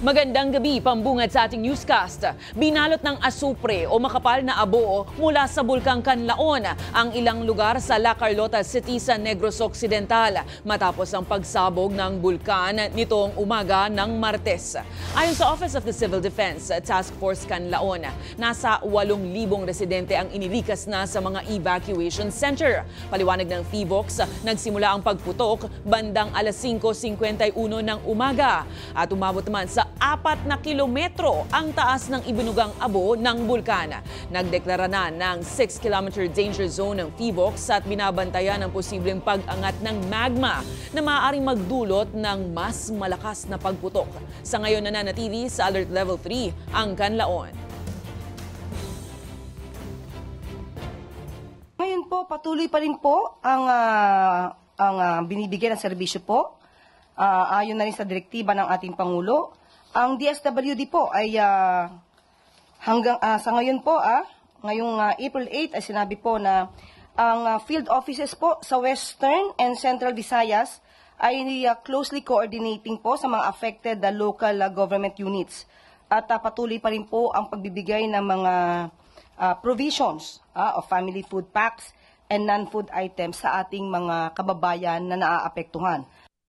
Magandang gabi, pambungad sa ating newscast. Binalot ng asupre o makapal na abo mula sa Bulkang Canlaon ang ilang lugar sa La Carlota City sa Negros Occidental matapos ang pagsabog ng bulkan nitong umaga ng Martes. Ayon sa Office of the Civil Defense Task Force Canlaon, nasa 8,000 residente ang inilikas na sa mga evacuation center. Paliwanag ng PHIVOX, nagsimula ang pagputok bandang alas 5:51 ng umaga at umabot naman sa 4 na kilometro ang taas ng ibinugang abo ng bulkan. Nagdeklara na ng 6-kilometer danger zone ng PHIVOX at binabantayan ang posibleng pag-angat ng magma na maaaring magdulot ng mas malakas na pagputok. Sa ngayon nananatili sa Alert Level 3 ang Canlaon. Ngayon po, patuloy pa rin po ang binibigyan ng serbisyo po. Ayon na rin sa direktiba ng ating Pangulo. Ang DSWD po ay hanggang sa ngayon po, ngayong April 8 ay sinabi po na ang field offices po sa Western and Central Visayas ay closely coordinating po sa mga affected local government units. At patuloy pa rin po ang pagbibigay ng mga provisions of family food packs and non-food items sa ating mga kababayan na naaapektuhan.